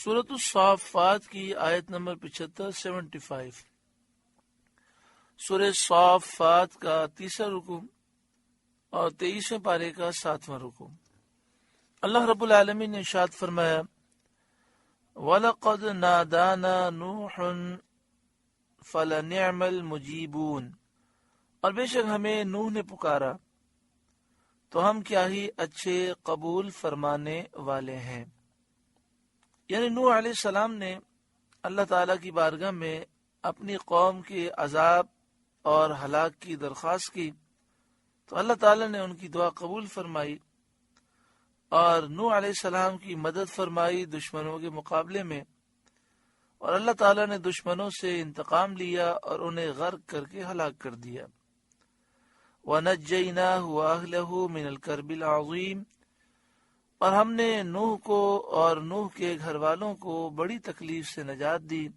سورۃ الصافات کی آیت نمبر 75 سورہ صافات کا تیسرا رکوع اور 23ویں پارے کا 7واں رکوع۔ اللہ رب العالمین نے ارشاد فرمایا وَلَقَدْ نَادَانَا نُوحٌ فَلَنِعْمَ الْمُجِيبُونَ، اور بے شک ہمیں نوح نے پکارا تو ہم کیا ہی اچھے قبول فرمانے والے ہیں۔ یعنی نوح علیہ السلام نے اللہ تعالیٰ کی بارگاہ میں اپنی قوم کے عذاب اور ہلاک کی درخواست کی تو اللہ تعالیٰ نے ان کی دعا قبول فرمائی اور نوح علیہ السلام کی مدد فرمائی دشمنوں کے مقابلے میں، اور اللہ تعالیٰ نے دشمنوں سے انتقام لیا اور انہیں غرق کر کے ہلاک کر دیا۔ وَنَجَّيْنَاهُ وَأَهْلَهُ مِنَ الْكَرْبِ الْعَظِيمِ، اور ہم نے نوح کو اور نوح کے گھر والوں کو بڑی تکلیف سے نجات دی۔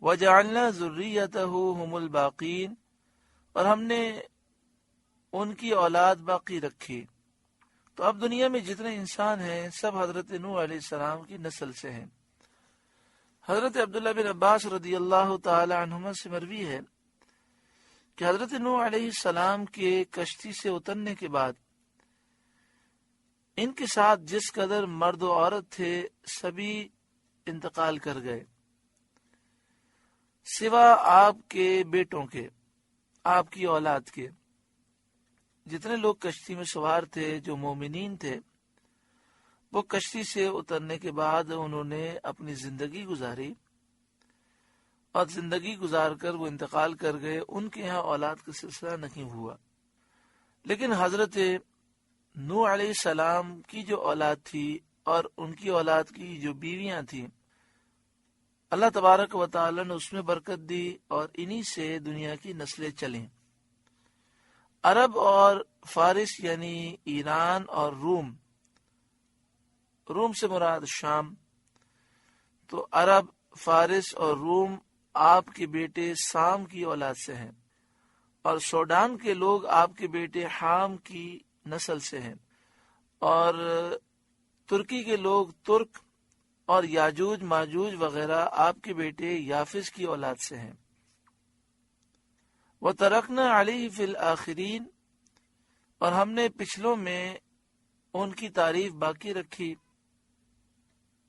وَجَعَلْنَا ذُرِّيَّتَهُ هُمُ الْبَاقِينَ، اور ہم نے ان کی اولاد باقی رکھی۔ تو اب دنیا میں جتنے انسان ہیں سب حضرت نوح علیہ السلام کی نسل سے ہیں۔ حضرت عبداللہ بن عباس رضی اللہ تعالی عنہما سے مروی ہے کہ حضرت نوح علیہ السلام کے کشتی سے اترنے کے بعد ان کے ساتھ جس قدر مرد و عورت تھے سبھی انتقال کر گئے سوا آپ کے بیٹوں کے، آپ کی اولاد کے۔ جتنے لوگ کشتی میں سوار تھے جو مومنین تھے وہ کشتی سے اترنے کے بعد انہوں نے اپنی زندگی گزاری اور زندگی گزار کر وہ انتقال کر گئے، ان کے یہاں اولاد کا سلسلہ نہیں ہوا۔ لیکن حضرت نوح علیہ السلام کی جو اولاد تھی اور ان کی اولاد کی جو بیویاں تھیں اللہ تبارک و تعالی نے اس میں برکت دی اور انہی سے دنیا کی نسلیں چلیں۔ عرب اور فارس یعنی ایران اور روم سے مراد شام، تو عرب، فارس اور روم آپ کے بیٹے سام کی اولاد سے ہیں، اور سوڈان کے لوگ آپ کے بیٹے حام کی نسل سے ہیں، اور ترکی کے لوگ ترک اور یاجوج ماجوج وغیرہ آپ کے بیٹے یافس کی اولاد سے ہیں۔ وَتَرَكْنَا عَلَيْهِ فِي الْآخِرِينَ، اور ہم نے پچھلوں میں ان کی تعریف باقی رکھی،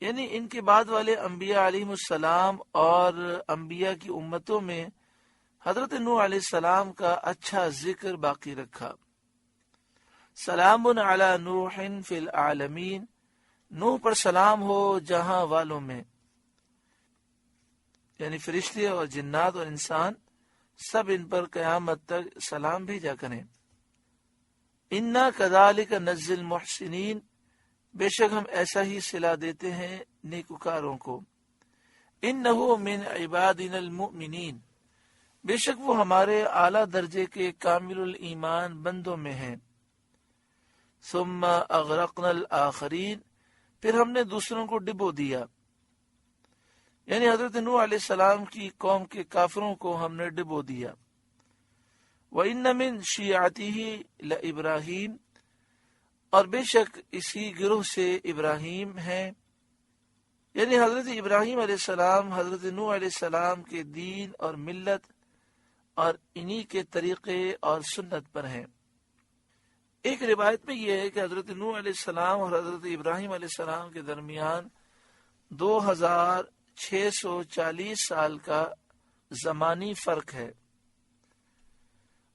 یعنی ان کے بعد والے انبیاء علیہ السلام اور انبیاء کی امتوں میں حضرت نوح علیہ السلام کا اچھا ذکر باقی رکھا۔ سلام علی نوح فی العالمین، نوح پر سلام ہو جہاں والوں میں، یعنی فرشتے اور جنات اور انسان سب ان پر قیامت تک سلام بھیجا کریں۔ انا کذالک نجزی المحسنین، بے شک ہم ایسا ہی صلہ دیتے ہیں نیکوکاروں کو۔ انہ من عبادنا المؤمنین، بے شک وہ ہمارے اعلیٰ درجے کے کامل الایمان بندوں میں ہیں۔ ثم اغرقنا الآخرین، پھر ہم نے دوسروں کو ڈبو دیا، یعنی حضرت نوح علیہ السلام کی قوم کے کافروں کو ہم نے ڈبو دیا۔ وَإِنَّ مِن شِيعَتِهِ لَإِبْرَاهِيمَ، اور بے شک اسی گروہ سے ابراہیم ہیں، یعنی حضرت ابراہیم علیہ السلام حضرت نوح علیہ السلام کے دین اور ملت اور انہی کے طریقے اور سنت پر ہیں۔ ایک روایت میں یہ ہے کہ حضرت نوح علیہ السلام اور حضرت ابراہیم علیہ السلام کے درمیان 2640 سال کا زمانی فرق ہے،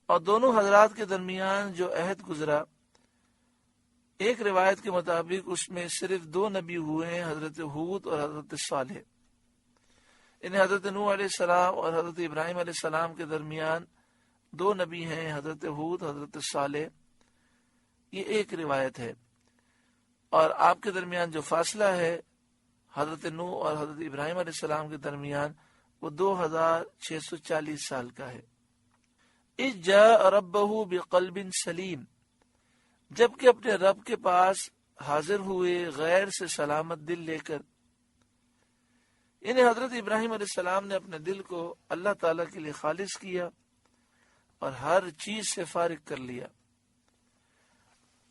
اور دونوں حضرات کے درمیان جو عہد گزرا ایک روایت کے مطابق اس میں صرف 2 نبی ہوئے ہیں، حضرت ہود اور حضرت صالح۔ انہیں حضرت نوح علیہ السلام اور حضرت ابراہیم علیہ السلام کے درمیان 2 نبی ہیں، حضرت ہود، حضرت صالح، یہ ایک روایت ہے۔ اور آپ کے درمیان جو فاصلہ ہے حضرت نوح اور حضرت ابراہیم علیہ السلام کے درمیان وہ 2640 سال کا ہے۔ اذ جاء ربہ بقلب سلیم، جبکہ اپنے رب کے پاس حاضر ہوئے غیر سے سلامت دل لے کر، یعنی حضرت ابراہیم علیہ السلام نے اپنے دل کو اللہ تعالیٰ کے لیے خالص کیا اور ہر چیز سے فارغ کر لیا۔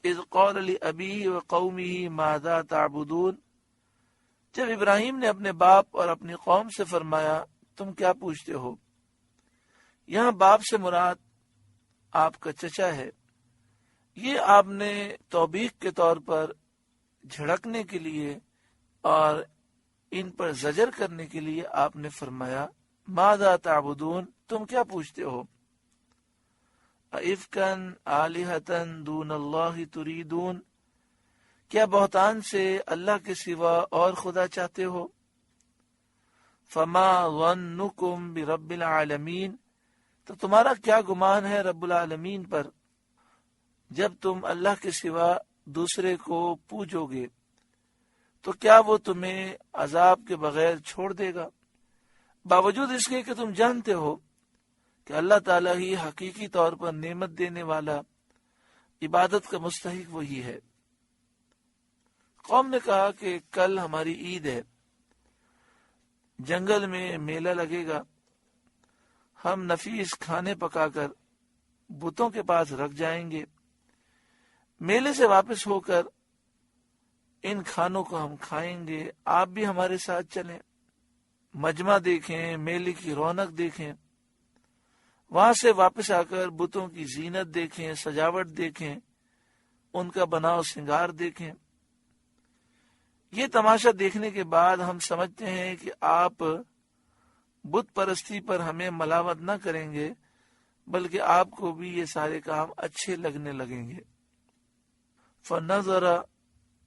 اذ قال لأبیہ وقومہ ماذا تعبدون، جب ابراہیم نے اپنے باپ اور اپنی قوم سے فرمایا تم کیا پوچھتے ہو، یہاں باپ سے مراد آپ کا چچا ہے، یہ آپ نے توبیخ کے طور پر جھڑکنے کے لیے اور ان پر زجر کرنے کے لیے آپ نے فرمایا ماذا تعبدون، تم کیا پوچھتے ہو، ائفکن آلہۃ دون اللہ تریدون، کیا بہتان سے اللہ کے سوا اور خدا چاہتے ہو، فما ظنکم برب العالمین، تو تمہارا کیا گمان ہے رب العالمین پر، جب تم اللہ کے سوا دوسرے کو پوجو گے تو کیا وہ تمہیں عذاب کے بغیر چھوڑ دے گا، باوجود اس کے کہ تم جانتے ہو کہ اللہ تعالیٰ ہی حقیقی طور پر نعمت دینے والا، عبادت کا مستحق وہی ہے۔ قوم نے کہا کہ کل ہماری عید ہے، جنگل میں میلہ لگے گا، ہم نفیس کھانے پکا کر بتوں کے پاس رکھ جائیں گے، میلے سے واپس ہو کر ان کھانوں کو ہم کھائیں گے، آپ بھی ہمارے ساتھ چلیں، مجمع دیکھیں، میلے کی رونق دیکھیں، وہاں سے واپس آ کر بتوں کی زینت دیکھیں، سجاوٹ دیکھیں، ان کا بناؤ سنگار دیکھیں۔ یہ تماشا دیکھنے کے بعد ہم سمجھتے ہیں کہ آپ بت پرستی پر ہمیں ملامت نہ کریں گے، بلکہ آپ کو بھی یہ سارے کام اچھے لگنے لگیں گے۔ فَنَظَرَ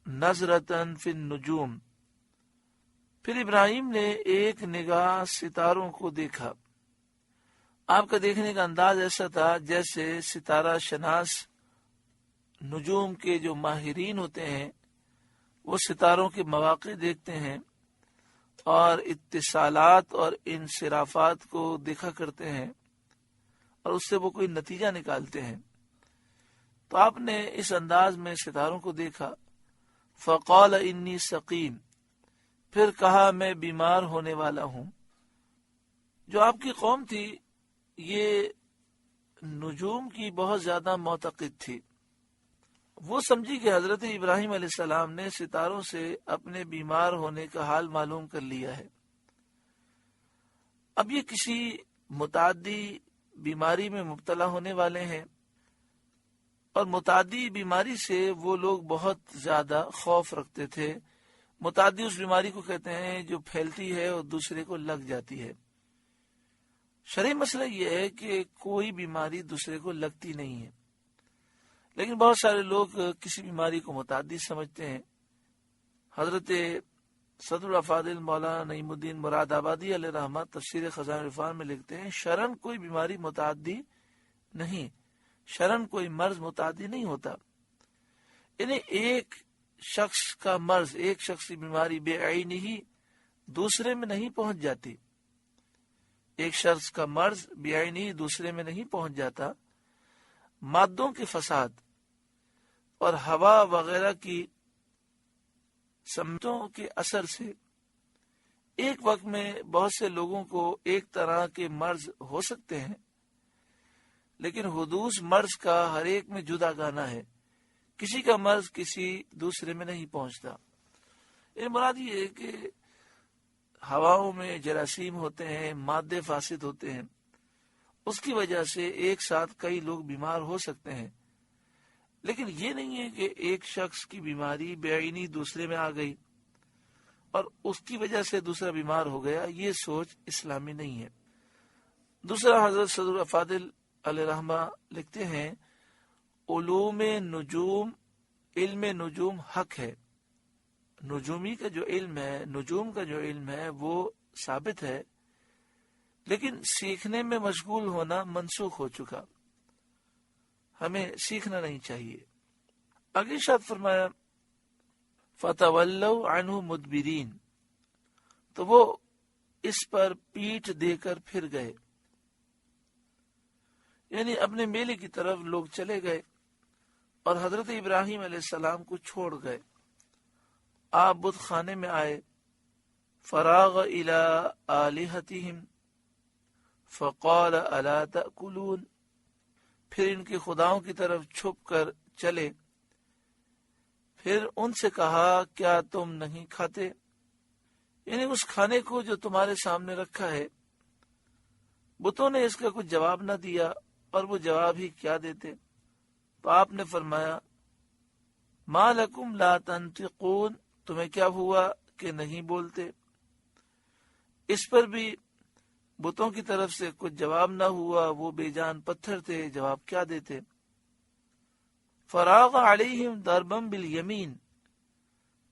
نَظْرَةً فِي النُّجُومِ، پھر ابراہیم نے ایک نگاہ ستاروں کو دیکھا۔ آپ کا دیکھنے کا انداز ایسا تھا جیسے ستارہ شناس نجوم کے جو ماہرین ہوتے ہیں وہ ستاروں کے مواقع دیکھتے ہیں اور اتصالات اور انصرافات کو دیکھا کرتے ہیں اور اس سے وہ کوئی نتیجہ نکالتے ہیں۔ تو آپ نے اس انداز میں ستاروں کو دیکھا۔ فقال انی سقیم، پھر کہا میں بیمار ہونے والا ہوں۔ جو آپ کی قوم تھی یہ نجوم کی بہت زیادہ معتقد تھی، وہ سمجھی کہ حضرت ابراہیم علیہ السلام نے ستاروں سے اپنے بیمار ہونے کا حال معلوم کر لیا ہے۔ اب یہ کسی متعدی بیماری میں مبتلا ہونے والے ہیں، اور متعدی بیماری سے وہ لوگ بہت زیادہ خوف رکھتے تھے۔ متعدی اس بیماری کو کہتے ہیں جو پھیلتی ہے اور دوسرے کو لگ جاتی ہے۔ شرعی مسئلہ یہ ہے کہ کوئی بیماری دوسرے کو لگتی نہیں ہے، لیکن بہت سارے لوگ کسی بیماری کو متعدی سمجھتے ہیں۔ حضرت صدر الافاضل مولانا نعیم الدین مراد آبادی علیہ رحمہ تفسیر خزائن العرفان میں لکھتے ہیں شرعاً کوئی بیماری متعدی نہیں، شرعاً کوئی مرض متعدی نہیں ہوتا، یعنی ایک شخص کا مرض، ایک شخص کی بیماری بے عینی ہی دوسرے میں نہیں پہنچ جاتی، ایک شخص کا مرض بے عینی دوسرے میں نہیں پہنچ جاتا۔ مادوں کے فساد اور ہوا وغیرہ کی سمتوں کے اثر سے ایک وقت میں بہت سے لوگوں کو ایک طرح کے مرض ہو سکتے ہیں، لیکن حدوث مرض کا ہر ایک میں جدا گانا ہے، کسی کا مرض کسی دوسرے میں نہیں پہنچتا۔ یہ مراد یہ ہے کہ ہواؤں میں جراثیم ہوتے ہیں، مادے فاسد ہوتے ہیں، اس کی وجہ سے ایک ساتھ کئی لوگ بیمار ہو سکتے ہیں، لیکن یہ نہیں ہے کہ ایک شخص کی بیماری بے عینی دوسرے میں آ گئی اور اس کی وجہ سے دوسرا بیمار ہو گیا، یہ سوچ اسلامی نہیں ہے۔ دوسرا حضرت صدر الافاضل علیہ رحمہ لکھتے ہیں علوم نجوم، علم نجوم حق ہے، نجومی کا جو علم ہے، نجوم کا جو علم ہے وہ ثابت ہے، لیکن سیکھنے میں مشغول ہونا منسوخ ہو چکا، ہمیں سیکھنا نہیں چاہیے۔ اگلی شاد فرمایا فَتَوَلَّوْا عَنْهُ مُدْبِرِينَ، تو وہ اس پر پیٹھ دے کر پھر گئے، یعنی اپنے میلے کی طرف لوگ چلے گئے اور حضرت ابراہیم علیہ السلام کو چھوڑ گئے۔ آپ بت خانے میں آئے، فراغ الى آلہتہم فقال الا تأکلون، پھر ان کے خداؤں کی طرف چھپ کر چلے، پھر ان سے کہا کیا تم نہیں کھاتے؟ یعنی اس کھانے کو جو تمہارے سامنے رکھا ہے، بتوں نے اس کا کچھ جواب نہ دیا، اور وہ جواب ہی کیا دیتے۔ تو آپ نے فرمایا ما لکم لا تنطقون، تمہیں کیا ہوا کہ نہیں بولتے؟ اس پر بھی بتوں کی طرف سے کچھ جواب نہ ہوا، وہ بے جان پتھر تھے، جواب کیا دیتے؟ فراغ علیہم ضربا بالیمین،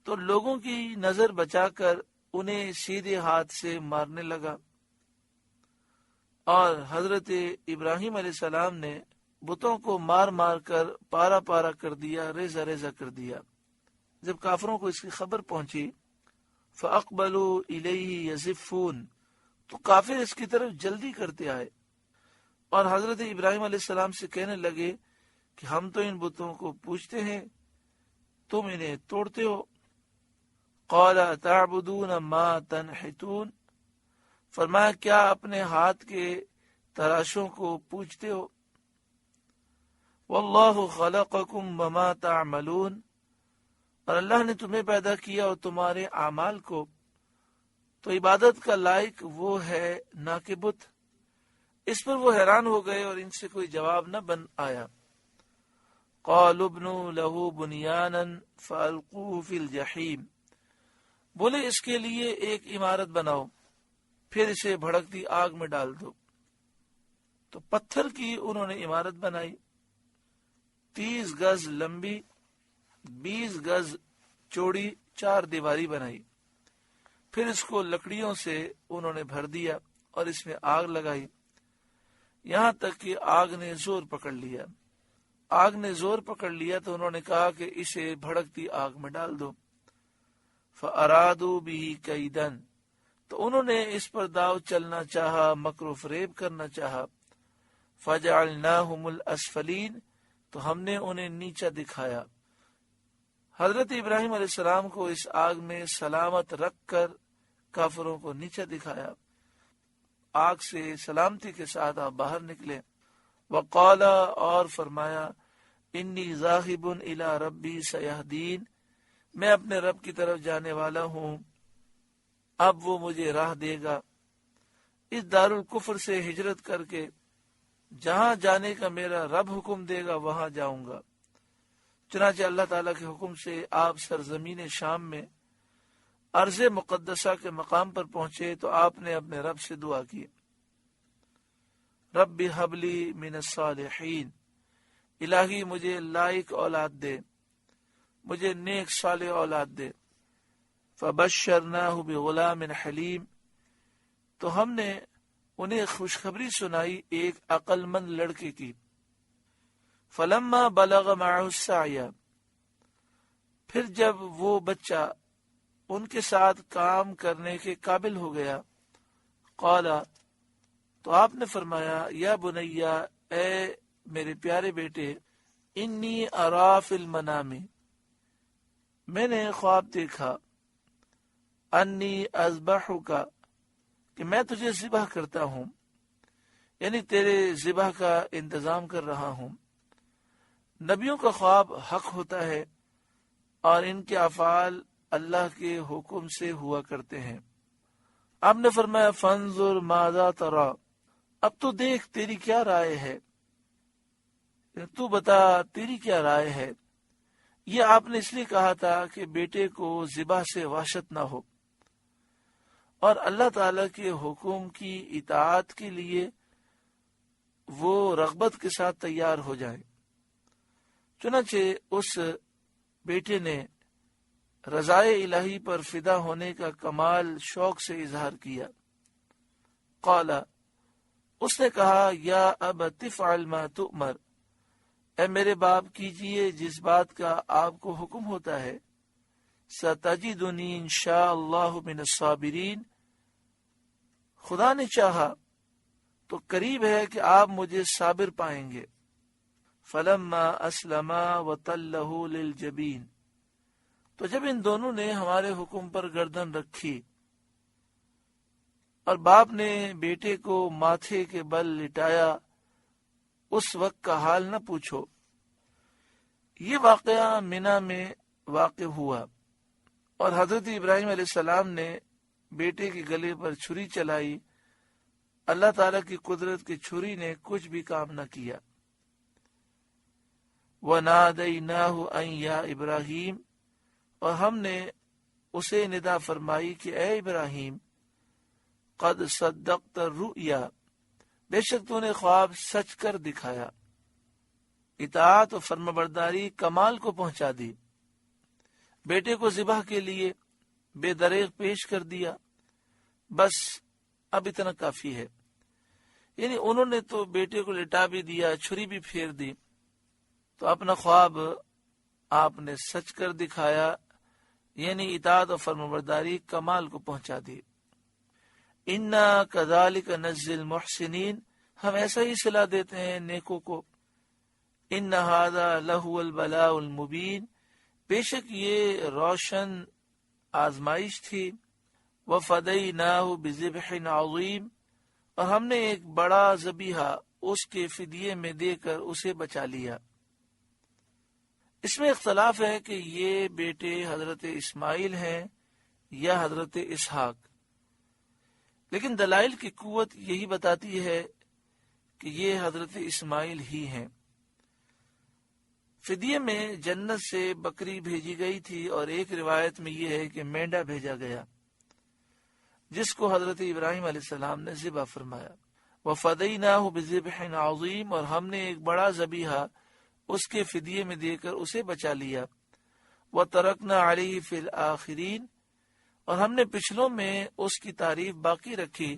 تو لوگوں کی نظر بچا کر انہیں سیدھے ہاتھ سے مارنے لگا، اور حضرت ابراہیم علیہ السلام نے بتوں کو مار مار کر پارا پارا کر دیا، ریزہ ریزہ کر دیا۔ جب کافروں کو اس کی خبر پہنچی، فَأَقْبَلُوا إِلَيْهِ يَزِفُّونَ، تو کافر اس کی طرف جلدی کرتے آئے، اور حضرت ابراہیم علیہ السلام سے کہنے لگے کہ ہم تو ان بتوں کو پوجتے ہیں، تم انہیں توڑتے ہو۔ قَالَ تَعْبُدُونَ مَا تَنْحِتُونَ، فرمایا کیا اپنے ہاتھ کے تراشوں کو پوجتے ہو؟ وَاللَّهُ خَلَقَكُمْ وَمَا تَعْمَلُونَ، اور اللہ نے تمہیں پیدا کیا اور تمہارے اعمال کو، تو عبادت کا لائق وہ ہے نہ کہ بت۔ اس پر وہ حیران ہو گئے اور ان سے کوئی جواب نہ بن آیا۔ قَالُوا ابْنُوا لَهُ بُنْيَانًا فَأَلْقُوهُ فِي الْجَحِيمِ، بولے اس کے لیے ایک عمارت بناؤ، پھر اسے بھڑکتی آگ میں ڈال دو۔ تو پتھر کی انہوں نے عمارت بنائی، 30 گز لمبی، 20 گز چوڑی، 4 دیواری بنائی، پھر اس کو لکڑیوں سے انہوں نے بھر دیا اور اس میں آگ لگائی، یہاں تک کہ آگ نے زور پکڑ لیا۔ آگ نے زور پکڑ لیا تو انہوں نے کہا کہ اسے بھڑکتی آگ میں ڈال دو۔ فَأَرَادُوا بِهِ كَيْدًا، تو انہوں نے اس پر داؤ چلنا چاہا، مکر و فریب کرنا چاہا۔ فَجَعَلْنَاهُمُ الْأَسْفَلِينَ، تو ہم نے انہیں نیچا دکھایا۔ حضرت ابراہیم علیہ السلام کو اس آگ میں سلامت رکھ کر کافروں کو نیچا دکھایا، آگ سے سلامتی کے ساتھ آپ باہر نکلے۔ وقال، اور فرمایا، انی ذاہب الی ربی سیہدین، میں اپنے رب کی طرف جانے والا ہوں، اب وہ مجھے راہ دے گا۔ اس دارالکفر سے ہجرت کر کے جہاں جانے کا میرا رب حکم دے گا وہاں جاؤں گا۔ چنانچہ اللہ تعالیٰ کے حکم سے آپ سرزمین شام میں ارض مقدسہ کے مقام پر پہنچے تو آپ نے اپنے رب سے دعا کی، رب ہب لی من الصالحین، الہی مجھے لائق اولاد دے، مجھے نیک صالح اولاد دے۔ فبشرناہ بغلام حلیم، تو ہم نے انہیں خوشخبری سنائی ایک عقل مند لڑکے کی۔ فلما بلغ معه السعی، پھر جب وہ بچہ ان کے ساتھ کام کرنے کے قابل ہو گیا، قال، تو آپ نے فرمایا، یا بنیا، اے میرے پیارے بیٹے، انی ارا فی المنام، میں نے خواب دیکھا، انی اذبحک، کہ میں تجھے ذبح کرتا ہوں، یعنی تیرے ذبح کا انتظام کر رہا ہوں۔ نبیوں کا خواب حق ہوتا ہے اور ان کے افعال اللہ کے حکم سے ہوا کرتے ہیں۔ آپ نے فرمایا، فانظر ماذا ترى، اب تو دیکھ تیری کیا رائے ہے، تو بتا تیری کیا رائے ہے۔ یہ آپ نے اس لیے کہا تھا کہ بیٹے کو ذبح سے وحشت نہ ہو اور اللہ تعالی کے حکم کی اطاعت کے لیے وہ رغبت کے ساتھ تیار ہو جائیں۔ چنانچہ اس بیٹے نے رضائے الہی پر فدا ہونے کا کمال شوق سے اظہار کیا۔ قال، اس نے کہا، یا ابت افعل ما تؤمر، اے میرے باپ کیجئے جس بات کا آپ کو حکم ہوتا ہے۔ ستجدنی انشاء اللہ من الصابرین، خدا نے چاہا تو قریب ہے کہ آپ مجھے صابر پائیں گے۔ فلما اسلما وتلہ للجبین، تو جب ان دونوں نے ہمارے حکم پر گردن رکھی اور باپ نے بیٹے کو ماتھے کے بل لٹایا، اس وقت کا حال نہ پوچھو۔ یہ واقعہ منی میں واقع ہوا اور حضرت ابراہیم علیہ السلام نے بیٹے کے گلے پر چھری چلائی، اللہ تعالیٰ کی قدرت کی چھری نے کچھ بھی کام نہ کیا۔ وَنَادَيْنَاهُ أَن يَا إِبْرَاهِيمُ، اور ہم نے اسے ندا فرمائی کہ اے ابراہیم، قد صدقت الرؤیا، بے شک تو نے خواب سچ کر دکھایا، اطاعت و فرمانبرداری کمال کو پہنچا دی، بیٹے کو ذبح کے لیے بے دریغ پیش کر دیا، بس اب اتنا کافی ہے۔ یعنی انہوں نے تو بیٹے کو لٹا بھی دیا، چھری بھی پھیر دی، تو اپنا خواب آپ نے سچ کر دکھایا، یعنی اطاعت و فرمانبرداری کمال کو پہنچا دی۔ انا کذالک نجزی المحسنین، ہم ایسا ہی صلہ دیتے ہیں نیکوں کو۔ ان ھذا لہو البلاء المبین، بے شک یہ روشن آزمائش تھی۔ وفدیناہ بذبح عظیم، اور ہم نے ایک بڑا ذبیحہ اس کے فدیے میں دے کر اسے بچا لیا۔ اس میں اختلاف ہے کہ یہ بیٹے حضرت اسماعیل ہیں یا حضرت اسحاق، لیکن دلائل کی قوت یہی بتاتی ہے کہ یہ حضرت اسماعیل ہی ہیں۔ فدیے میں جنت سے بکری بھیجی گئی تھی، اور ایک روایت میں یہ ہے کہ مینڈا بھیجا گیا جس کو حضرت ابراہیم علیہ السلام نے ذبح فرمایا۔ وَفَدَيْنَاهُ بِذِبْحٍ عَظِيمٍ، اور ہم نے ایک بڑا ذبیحہ اس کے فدیے میں دے کر اسے بچا لیا۔ وَتَرَكْنَا عَلَيْهِ فِي الْآخِرِينَ، اور ہم نے پچھلوں میں اس کی تعریف باقی رکھی۔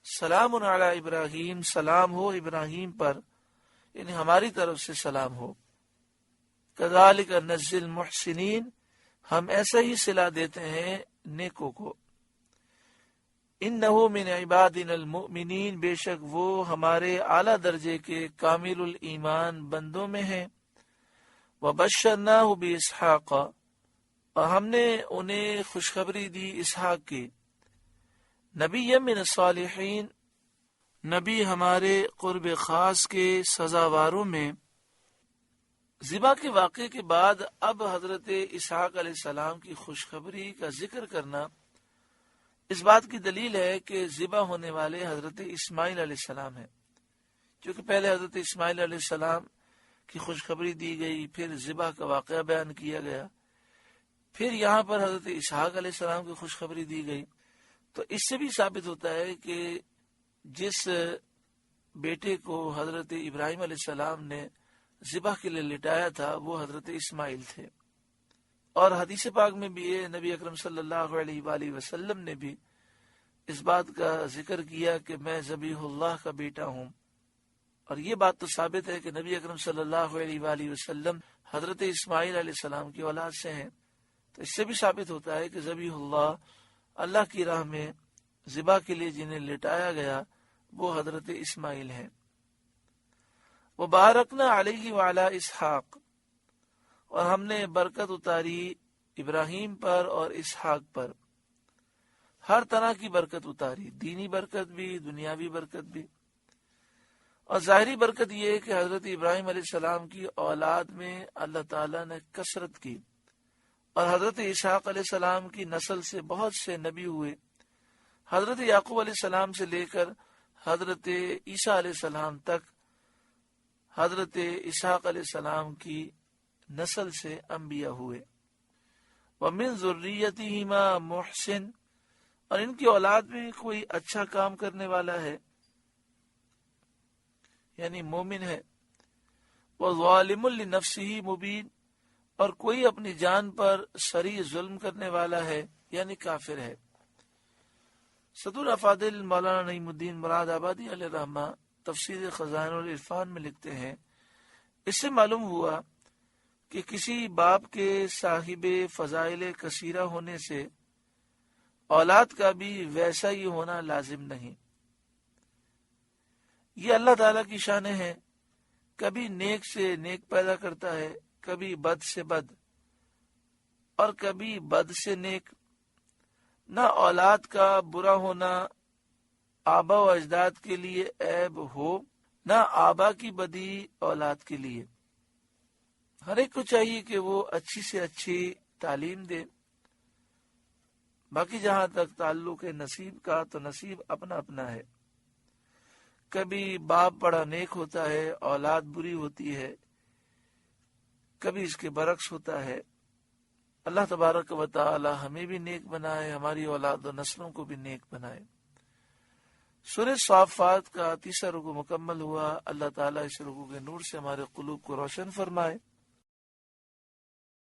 سلام علی ابراہیم، سلام ہو ابراہیم پر، یعنی ہماری طرف سے سلام ہو۔ کذالک نجزی المحسنین، ہم ایسا ہی صلہ دیتے ہیں نیکوں کو۔ انہ من عبادنا المؤمنین، بے شک وہ ہمارے اعلیٰ درجے کے کامل الایمان بندوں میں ہیں۔ وبشرناہ باسحاق، اور ہم نے انہیں خوشخبری دی اسحاق کی۔ نبی من الصالحین، نبی ہمارے قرب خاص کے سزاواروں میں۔ ذبح کے واقعے کے بعد اب حضرت اسحاق علیہ السلام کی خوشخبری کا ذکر کرنا اس بات کی دلیل ہے کہ ذبح ہونے والے حضرت اسماعیل علیہ السلام ہیں، کیونکہ پہلے حضرت اسماعیل علیہ السلام کی خوشخبری دی گئی، پھر ذبح کا واقعہ بیان کیا گیا، پھر یہاں پر حضرت اسحاق علیہ السلام کی خوشخبری دی گئی۔ تو اس سے بھی ثابت ہوتا ہے کہ جس بیٹے کو حضرت ابراہیم علیہ السلام نے ذبح کے لیے لٹایا تھا وہ حضرت اسماعیل تھے۔ اور حدیث پاک میں بھی یہ نبی اکرم صلی اللہ علیہ وآلہ وسلم نے بھی اس بات کا ذکر کیا کہ میں ذبیح اللہ کا بیٹا ہوں، اور یہ بات تو ثابت ہے کہ نبی اکرم صلی اللہ علیہ وآلہ وسلم حضرت اسماعیل علیہ السلام کی اولاد سے ہیں۔ تو اس سے بھی ثابت ہوتا ہے کہ ذبیح اللہ، اللہ کی راہ میں ذبح کے لیے جنہیں لٹایا گیا، وہ حضرت اسماعیل ہیں۔ وبارکنا علیہ وعلی اسحاق، اور ہم نے برکت اتاری ابراہیم پر اور اسحاق پر، ہر طرح کی برکت اتاری، دینی برکت بھی، دنیاوی برکت بھی۔ اور ظاہری برکت یہ ہے کہ حضرت ابراہیم علیہ السلام کی اولاد میں اللہ تعالیٰ نے کثرت کی، اور حضرت اسحاق علیہ السلام کی نسل سے بہت سے نبی ہوئے، حضرت یعقوب علیہ السلام سے لے کر حضرت عیسیٰ علیہ السلام تک حضرت اسحاق علیہ السلام کی نسل سے انبیاء ہوئے۔ وَمِن ذُرِّيَّتِهِمَا مُحْسِن، اور ان کی اولاد میں کوئی اچھا کام کرنے والا ہے، یعنی مومن ہے۔ وَظَالِمٌ لِنَفْسِهِ مُبِينٌ، اور کوئی اپنی جان پر صریح ظلم کرنے والا ہے، یعنی کافر ہے۔ صدور افاضل مولانا نعیم الدین مراد آبادی علیہ الرحمہ تفسیر خزائن العرفان میں لکھتے ہیں، اس سے معلوم ہوا کہ کسی باپ کے صاحب فضائل کثیرہ ہونے سے اولاد کا بھی ویسا ہی ہونا لازم نہیں۔ یہ اللہ تعالیٰ کی شان ہے، کبھی نیک سے نیک پیدا کرتا ہے، کبھی بد سے بد، اور کبھی بد سے نیک۔ نہ اولاد کا برا ہونا آبا و اجداد کے لیے عیب ہو، نہ آبا کی بدی اولاد کے لیے۔ ہر ایک کو چاہیے کہ وہ اچھی سے اچھی تعلیم دے، باقی جہاں تک تعلق ہے نصیب کا تو نصیب اپنا اپنا ہے. کبھی باپ بڑا نیک ہوتا ہے اولاد بری ہوتی ہے، کبھی اس کے برعکس ہوتا ہے. اللہ تبارک و تعالی ہمیں بھی نیک بنائے، ہماری اولاد و نسلوں کو بھی نیک بنائے. سورہ صافات کا 3 رکوع مکمل ہوا. اللہ تعالیٰ اس رکوع کے نور سے ہمارے قلوب کو روشن فرمائے.